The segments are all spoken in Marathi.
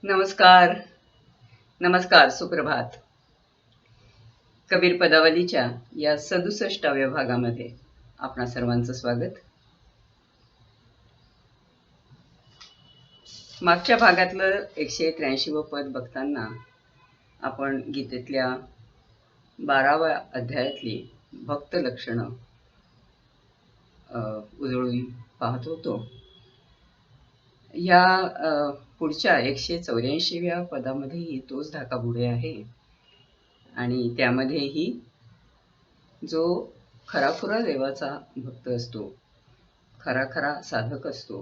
नमस्कार. नमस्कार, सुप्रभात. कबीर पदावलीच्या या 67व्या भागामध्ये आपणा सर्वांचं स्वागत. मागच्या भागातलं 183व पद बघताना आपण गीतेतल्या 12व्या अध्यायातली भक्त लक्षणं उजळून पाहत होतो. या पुढच्या 184व्या पदामध्येही तोच धाकापुढे आहे आणि त्यामध्येही जो खराखुरा देवाचा भक्त असतो, खरा साधक असतो,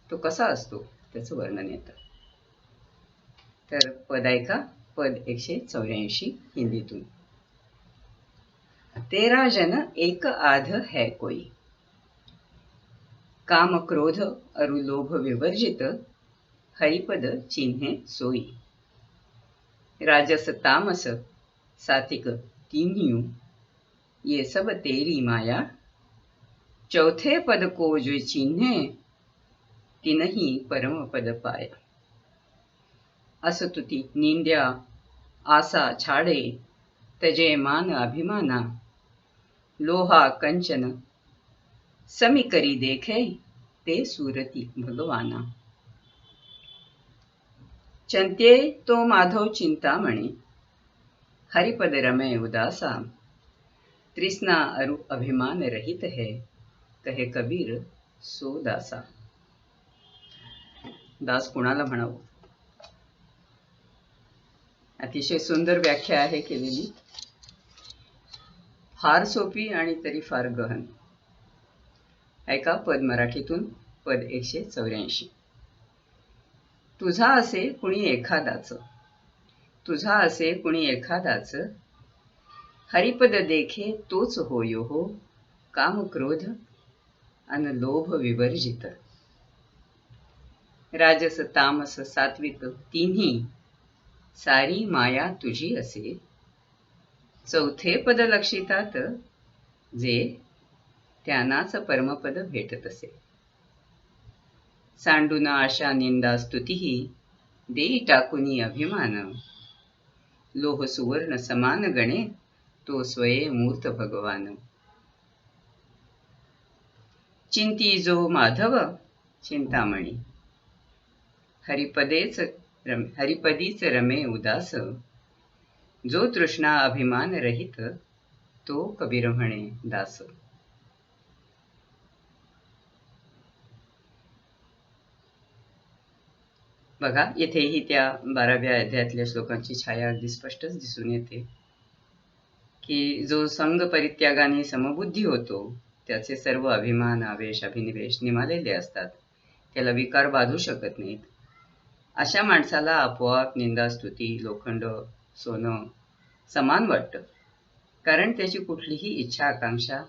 तो कसा असतो त्याचं वर्णन येतं. तर पद ऐका, पद 184 हिंदीतून. तेरा जन एक आध है कोई, काम क्रोध अरु लोभ विवर्जित, हरिपद चिन्हे सोई. राजस तामस सात्विक तीन्हियों, ये सब तेरी माया, चौथे पद को जो चिन्हे, तिनही परम पद पाया. असतुति निंद्या आशा छाड़े, तजे मान अभिमाना, लोहा कंचन समी करी देखे, ते सूरती भगवाना. चंत्ये तो माधव चिंतामणि, हरिपद रमे उदासा, तृष्णा अरु अभिमान रहित है, कहे कबीर सो दासा. दास कुणाला म्हणावं? अतिशय सुंदर व्याख्या आहे केलेली, फार सोपी आणि तरी फार गहन. ऐका पद मराठीतून, पद 184. तुझा असे कुणी एखादाच, तुझा असे कुणी एखादाच, हरिपद देखे तोच होयो हो, काम क्रोध अन लोभ विवर्जित. राजस तामस सात्विक तिन्ही, सारी माया तुझी असे, चौथे पद लक्षितात, जे त्यांनाच परमपद भेटत असे. सांडून आशा निंदा स्तुतीही, देई टाकुनी अभिमान, लोह सुवर्ण समान गणे, तो स्वये मूर्त भगवान. चिंती जो माधव चिंतामणी, हरिपदीच रमे उदास, जो तृष्णा अभिमान रहित, तो कबीर म्हणे दास. बघा, येथेही त्या 12व्या अध्यायातल्या श्लोकांची छाया अगदी स्पष्टच दिसून येते की जो संग परित्यागाने समबुद्धी होतो, त्याचे सर्व अभिमान आवेश अभिनिवेश निमालेले असतात, त्याला विकार बाधू शकत नाहीत. अशा माणसाला आपोआप निंदा स्तुती लोखंड सोनं समान वाटतं, कारण त्याची कुठलीही इच्छा आकांक्षा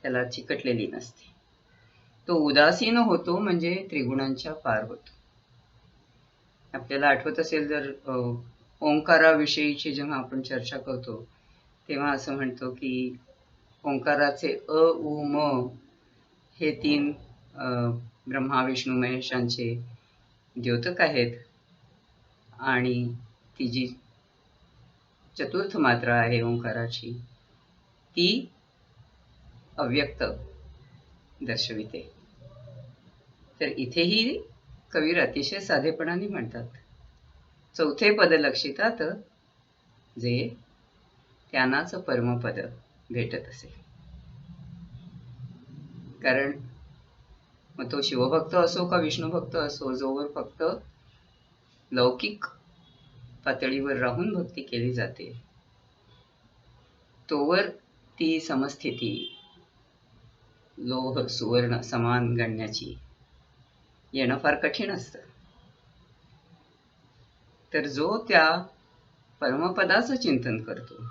त्याला चिकटलेली नसते. तो उदासीन होतो म्हणजे त्रिगुणांच्या पार होतो. आपल्याला आठवत असेल, जर ओंकाराविषयीची जेव्हा आपण चर्चा करतो तेव्हा असं म्हणतो की ओंकाराचे अ उ म हे 3 ब्रह्मा विष्णू महेशांचे द्योतक आहेत आणि ती जी चतुर्थ मात्रा आहे ओंकाराची, ती अव्यक्त दर्शविते. तर इथेही कबीर अतिशय साधेपणाने म्हणतात, चौथे पद लक्षितात, जे त्यांनाच परमपद भेटत असे. कारण मग तो शिवभक्त असो का विष्णू भक्त असो, जोवर फक्त लौकिक पातळीवर राहून भक्ती केली जाते, तोवर ती समस्थिती लोह सुवर्ण समान गणण्याची येणं फार कठीण असतं. तर जो त्या परमपदाचं चिंतन करतो,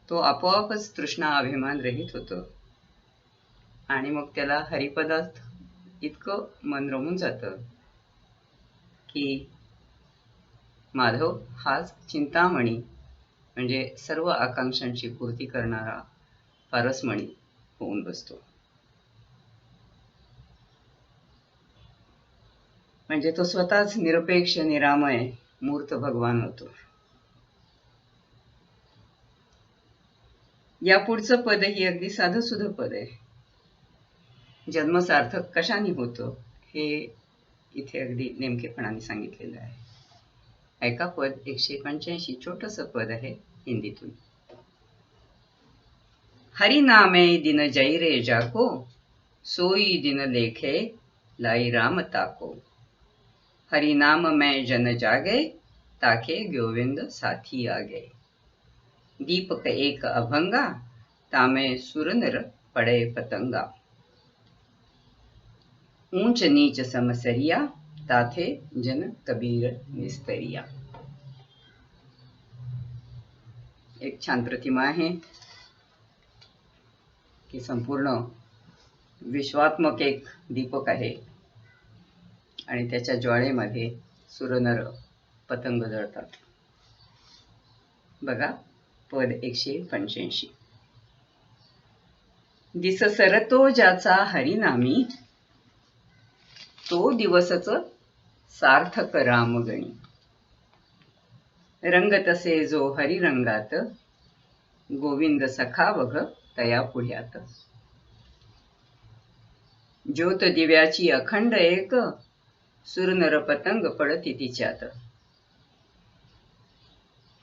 तो आपोआपच तृष्णा अभिमान रहित होतो आणि मग त्याला हरिपदात इतकं मन रमून जातं की माधव हाच चिंतामणी म्हणजे सर्व आकांक्षांची पूर्ती करणारा पारसमणी होऊन बसतो. म्हणजे तो स्वतःच निरपेक्ष निरामय मूर्त भगवान होतो. या पुढचं पद ही अगदी साधं सुधं पद आहे. जन्म सार्थक कशाने होतो हे इथे अगदी नेमकेपणाने सांगितलेलं आहे. ऐका पद 185, छोटस पद आहे हिंदीतून. हरि नामे दिन जय रे जाको, सोई दिन लेखे लाई राम ताको. हरि नाम में जन जागे, ताके गोविंद साथी आगे. दीपक एक अभंगा, तामे सुर नर पड़े पतंगा. ऊंच नीच समसरिया, ताथे जन कबीर निस्तरिया. एक छान प्रतिमा आहे की संपूर्ण विश्वात्मक एक दीपक आहे आणि त्याच्या ज्वाळेमध्ये सुरनर पतंग जळतात. बघा पद 185. दिस सरतो ज्याचा हरिनामी, तो दिवसच सार्थक रामगणी. रंग तसे जो हरिरंगात, गोविंद सखा बघ तया पुढ्यात. ज्योत दिव्याची अखंड एक, सुरनर पतंग पडती तिच्यात.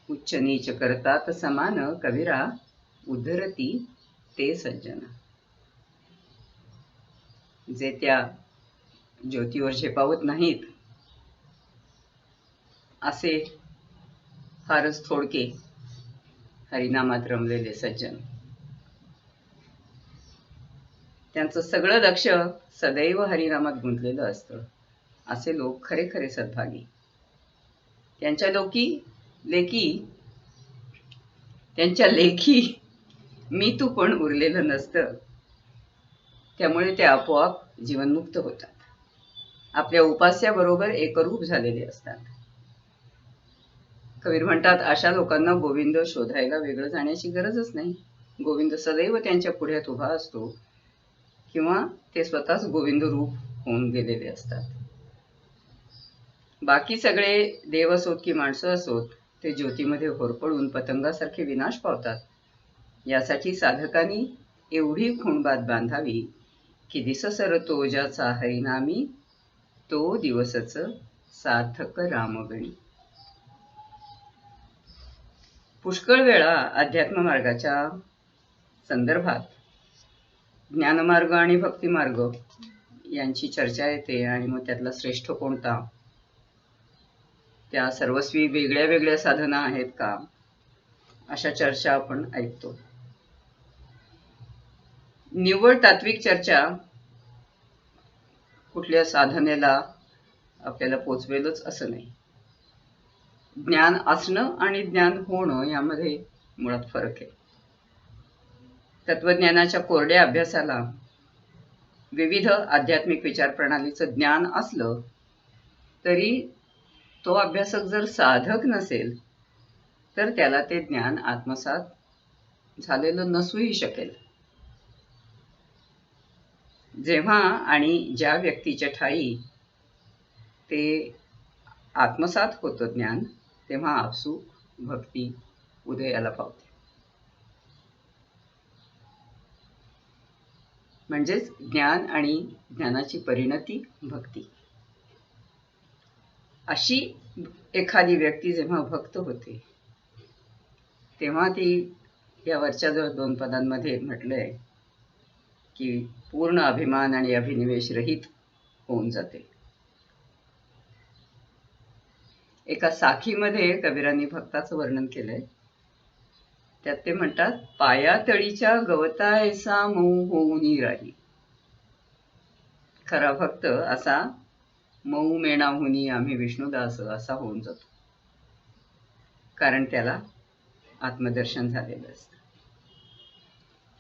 उच्च नीच करतात समान, कविरा उद्धरती ते सज्जन. जे त्या ज्योतीवर झेपावत नाहीत असे फारच थोडके हरिनामात रमलेले सज्जन, त्यांचं सगळं लक्ष सदैव हरिनामात गुंतलेलं असतं. असे लोक खरे खरे सद्भागी. त्यांच्या लेखी मी तू पण उरलेलं नसतं. त्यामुळे ते आपोआप जीवनमुक्त होतात. आपल्या उपास्याबरोबर एकरूप झालेले असतात. कबीर म्हणतात अशा लोकांना गोविंद शोधायला वेगळं जाण्याची गरजच नाही. गोविंद सदैव त्यांच्या पुढ्यात उभा असतो किंवा ते स्वतःच गोविंद रूप होऊन गेलेले असतात. बाकी सगळे देव असोत की माणसं असोत, ते ज्योतीमध्ये होरपळून पतंगासारखे विनाश पावतात. यासाठी साधकांनी एवढी खुणबात बांधावी की दिस सरतो ज्याचा हरिनामी, तो दिवसच सार्थक रामगणी. पुष्कळ वेळा अध्यात्म मार्गाच्या संदर्भात ज्ञानमार्ग आणि भक्तिमार्ग यांची चर्चा येते आणि मग त्यातला श्रेष्ठ कोणता, त्या सर्वस्वी वेगळ्या वेगळ्या साधना आहेत का, अशा चर्चा आपण ऐकतो. निव्वळ तात्विक चर्चा कुठल्या साधनेला आपल्याला पोचवेलच असं नाही. ज्ञान असणं आणि ज्ञान होणं यामध्ये मुळात फरक आहे. तत्वज्ञानाच्या कोरड्या अभ्यासाला विविध आध्यात्मिक विचार प्रणालीचं ज्ञान असलं तरी तो अभ्यासक जर साधक नसेल तर त्याला ते ज्ञान आत्मसात झालेलं नसूही शकेल. जेव्हा आणि ज्या व्यक्तीच्या ठायी ते आत्मसात होतं ज्ञान, तेव्हा आपसूक भक्ती उदयाला पावते. म्हणजेच ज्ञान आणि ज्ञानाची परिणती भक्ती. अशी एखादी व्यक्ती जेव्हा भक्त होते तेव्हा ती या वरच्या जो 2 पदांमध्ये म्हटलंय की पूर्ण अभिमान आणि अभिनिवेश रहित होऊन जाते. एका साखीमध्ये कबीरांनी भक्ताचं वर्णन केलंय. त्यात ते म्हणतात, पायातळीच्या गवतायसा मऊ होऊनी राही. खरा भक्त असा मऊ मेणाहुनी आम्ही विष्णुदास असा होऊन जातो, कारण त्याला आत्मदर्शन झालेलं असतं.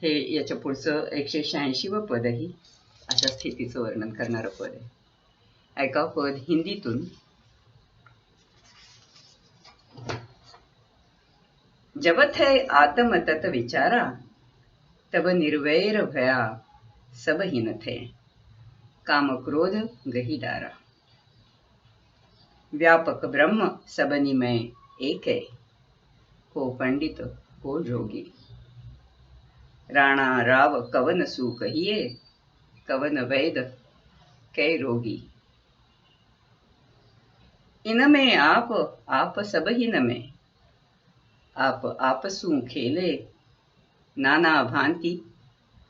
हे याच्या पुढचं 186 पदही अशा स्थितीचं वर्णन करणारं पद आहे. ऐका पद हिंदीतून. जब थे आत्म तत विचारा, तब निर्वैर भया सब ही न थे, काम क्रोध गही डारा. व्यापक ब्रह्म सबनिमय एक है। हो पंडित हो जोगी, राणा राव कवन सू कहिए, कवन वैद कै रोगी। इनमें आप सब हिनमें, आप आपसू खेले, नाना भांति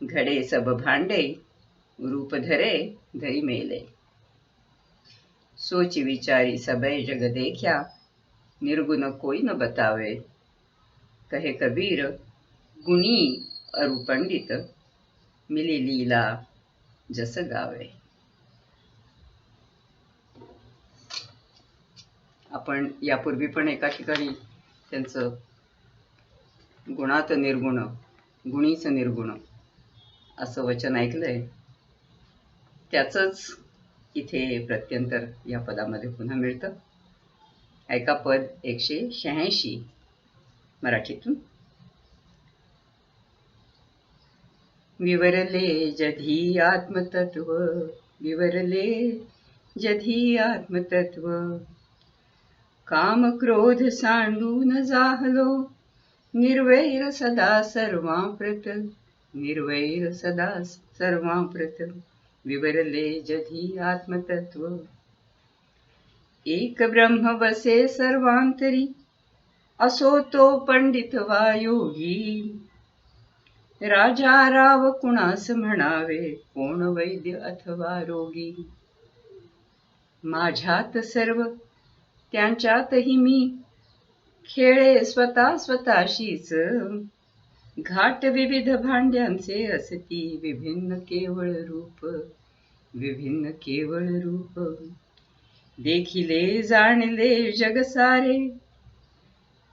घड़े सब भांडे, रूप धरे धरी मेले। सोच विचारी सबे जग देखा, निर्गुण कोई न बतावे। कहे कबीर गुणी अरु पंडित, मिली लीला जस गावे। आपण यापूर्वी पण एका ठिकाणी त्यांचं गुणात निर्गुण, गुणीच निर्गुण असं वचन ऐकलंय. त्याचंच इथे प्रत्यंतर या पदामध्ये पुन्हा मिळतं. ऐका पद 186 मराठीतून. विवरले जधी आत्मतत्व, विवरले जधी आत्मतत्व, काम क्रोध सांडून जाहलो, निर्वैर सदा सर्वांप्रत, निर्वैर सदा सर्वांप्रत. विवरले जधी आत्मतत्व, एक ब्रह्म बसे सर्वांतरी, असो तो पंडित वा योगी. राजा राव कुणास म्हणावे, कोण वैद्य अथवा रोगी. माझ्यात सर्व त्यांच्यातही मी, खेळे स्वतः स्वतःशीच. घाट विविध भांड्यांचे असती, विभिन्न केवळ रूप, विभिन्न केवळ रूप. देखिले जाणले जग सारे,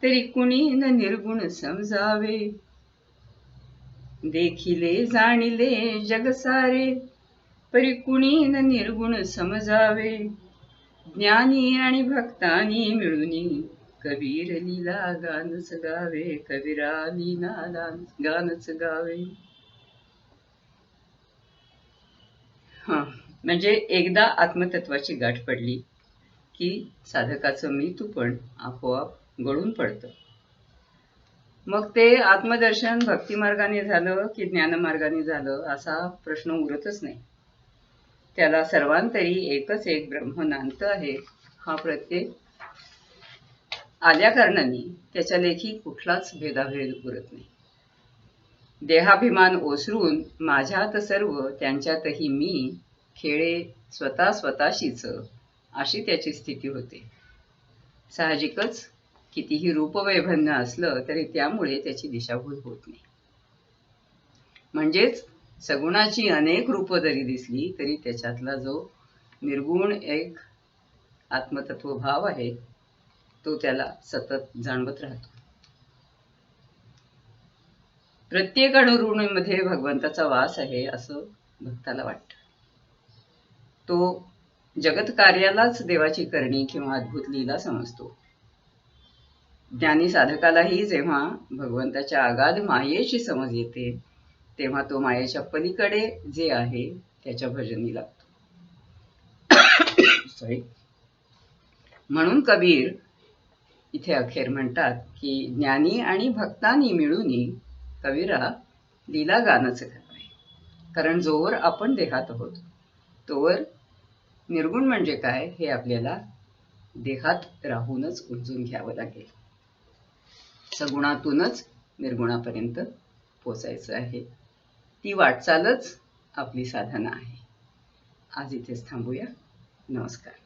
तरी कुणी न निर्गुण समजावे. देखिले जाणिले जग सारे, परी कुणी न निर्गुण समजावे. ज्ञानी आणि भक्तानी मिळूनी, कबीर लीला गानच गावे, कबीरा लीला गानच गावे. म्हणजे एकदा आत्मतत्वाची गाठ पडली की साधकाचं मी तू पण आपोआप गळून पडतं. मग ते आत्मदर्शन भक्तिमार्गाने झालं की ज्ञानमार्गाने झालं असा प्रश्न उरतच नाही. त्याला सर्वांतरी एकच एक ब्रह्म नांत आहे हा प्रत्यय आल्या कारणाने त्याच्या लेखी कुठलाच भेदाभेद उरत नाही. देहाभिमान ओसरून माझ्यात सर्व त्यांच्यातही मी, खेळे स्वतः स्वतःशीच अशी त्याची स्थिती होते. साहजिकच कितीही रूपवैभन्य असलं तरी त्यामुळे त्याची दिशाभूल होत नाही. म्हणजेच सगुणाची अनेक रूप जरी दिसली तरी त्याच्यातला जो निर्गुण एक आत्मतत्व भाव आहे तो त्याला सतत जाणवत राहतो. प्रत्येक अणुरेणूमध्ये भगवंताचा वास आहे असं भक्ताला वाटतं. तो जगत कार्यालाच देवाची करणी किंवा अद्भुत लीला समजतो. ज्ञानी साधकालाही जेव्हा भगवंताच्या अगाध मायेची समज येते तेव्हा तो मायेच्या पलीकडे जे आहे त्याच्या भजनी लागतो. म्हणून कबीर इथे अखेर म्हणतात की ज्ञानी आणि भक्तांनी मिळून कबीरा लीला गानच करावे. कारण जोवर आपण देहात आहोत तोवर निर्गुण म्हणजे काय हे आपल्याला देहात राहूनच उमजून घ्यावं लागेल. सगुणातूनच निर्गुणापर्यंत पोचायचं आहे. ती वाटचालच आपली साधना आहे. आज इथेच थांबूया. नमस्कार.